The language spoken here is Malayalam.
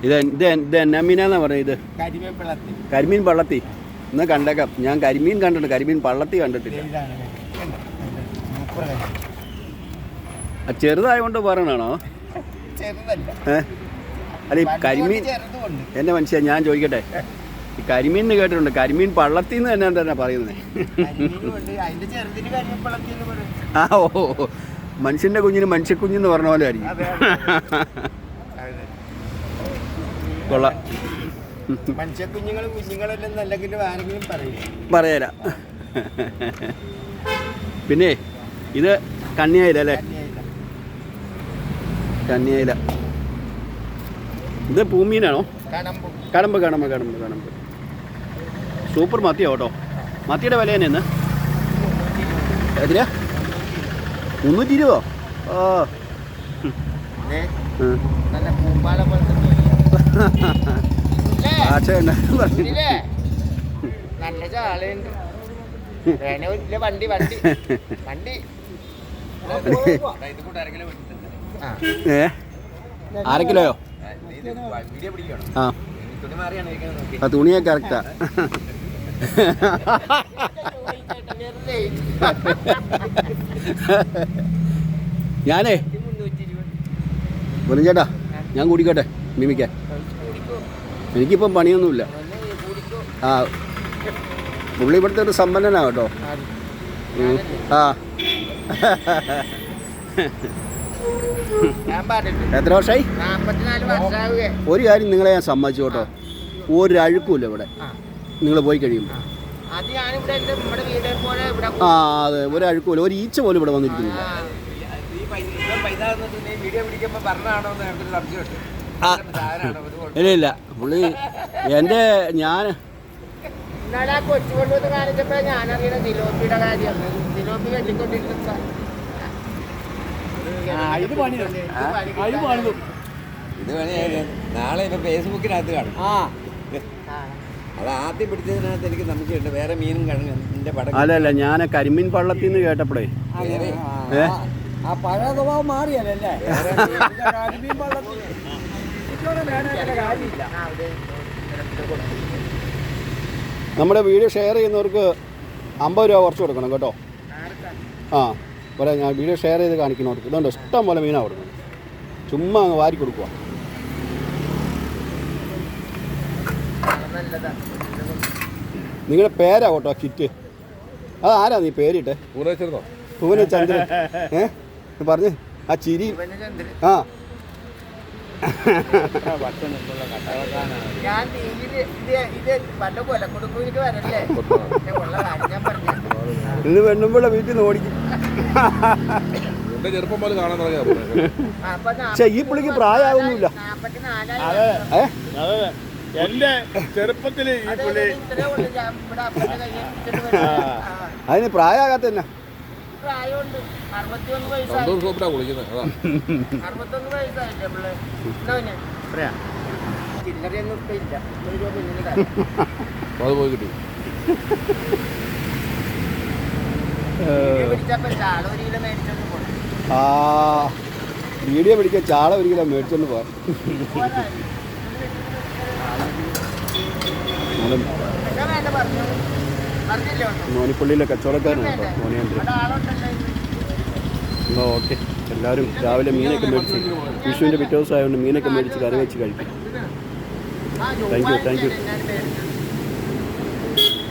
ഇത് എന്നാ മീനാന്നാ പറയുന്നത്? കരിമീൻ പള്ളത്തി. ഇന്ന് കണ്ടേക്കാം. ഞാൻ കരിമീൻ കണ്ടിട്ടുണ്ട്, കരിമീൻ പള്ളത്തി കണ്ടിട്ടില്ല. ചെറുതായതുകൊണ്ട് പറയണോ? അല്ല ഈ കരിമീൻ എൻ്റെ മനുഷ്യ ഞാൻ ചോദിക്കട്ടെ, ഈ കരിമീൻ കേട്ടിട്ടുണ്ട്, കരിമീൻ പള്ളത്തി എന്ന് തന്നെ തന്നെ പറയുന്നത്. ആ ഓ മനുഷ്യൻ്റെ കുഞ്ഞിന് മനുഷ്യക്കുഞ്ഞെന്ന് പറഞ്ഞ പോലെ ആയിരിക്കും. കൊള്ളാം. പറയല. പിന്നെ ഇത് കണ്ണിയായില അല്ലേ? കണ്ണിയായില. ഇത് പൂമീനാണോ? കടമ്പ് കടമ്പ് കടമ്പ് കടമ്പ്. സൂപ്പർ മത്തിയോ കേട്ടോ. മത്തിയുടെ വില തന്നെ ഇന്ന് എത്രയാ? 320. ഓ അര കിലോയോ? ആ തുണിയെ കറക്റ്റാ. ഞാനേ ചേട്ടാ ഞാൻ കുടിക്കട്ടെ മിമിക്കാൻ. എനിക്കിപ്പം പണിയൊന്നുമില്ല. ആ പുള്ളി ഇവിടുത്തെ ഒരു സമ്പന്നനാ കേട്ടോ. ആ എത്ര വർഷമായി? ഒരു കാര്യം നിങ്ങളെ ഞാൻ സമ്മതിച്ചു കേട്ടോ, ഒരു അഴുക്കുമില്ല ഇവിടെ നിങ്ങൾ പോയി കഴിയുമ്പോൾ. ആ അതെ, ഒരു അഴുക്കുമില്ല, ഒരു ഈച്ച പോലും ഇവിടെ വന്നിരിക്കുന്നില്ല. ഇല്ല ഇല്ല പുള്ളി എൻ്റെ ഞാൻ നാളെ ഇപ്പൊ ഫേസ്ബുക്കിനകത്ത് കാണും. അത് ആദ്യം പിടിച്ചതിനകത്ത് എനിക്ക് സംശയമുണ്ട്, വേറെ മീനും കാണും. അല്ലല്ല ഞാൻ കരിമീൻ പള്ളത്തിൽ നിന്ന് കേട്ടപ്പോഴേ ആ പഴയ സ്വഭാവം മാറിയല്ലേ. നമ്മുടെ വീഡിയോ ഷെയർ ചെയ്യുന്നവർക്ക് 50 രൂപ കുറച്ച് കൊടുക്കണം കേട്ടോ. ആ പറയാം, ഞാൻ വീഡിയോ ഷെയർ ചെയ്ത് കാണിക്കുന്നവർക്ക് ഇതുകൊണ്ട് ഇഷ്ടം പോലെ മീനാണ് കൊടുക്കണം. ചുമ്മാ അങ്ങ് വാരി കൊടുക്കുക. നിങ്ങളുടെ പേരാ കേട്ടോ കിറ്റ്. അതാരാ നീ പേരിട്ടെ? ഭുവനചന്ദ്രൻ. പറഞ്ഞ് ആ ചിരി. ആ ഇന്ന് പെണ്ണുമ്പോൾ വീട്ടിൽ നിന്ന് ഓടിക്കും. പക്ഷെ ഈ പുള്ളിക്ക് പ്രായമാകുന്നില്ല. എന്റെ ചെറുപ്പത്തിൽ അതിന് പ്രായമാകാത്ത തന്നെ. ആ വീഡിയോ പിടിക്കാൻ ചാള 1 കിലോ മേടിച്ചോണ്ട് പോവാം. മോനിപ്പള്ളിയിലെ കച്ചവടക്കാരനാണ് കേട്ടോ മോനിയന്ത്രൻ. എന്നാൽ ഓക്കെ, എല്ലാവരും രാവിലെ മീനൊക്കെ മേടിച്ച് വിഷുവിൻ്റെ പിറ്റേ ദിവസം ആയതുകൊണ്ട് മീനൊക്കെ മേടിച്ച് കറി വെച്ച് കഴിക്കും. Thank you.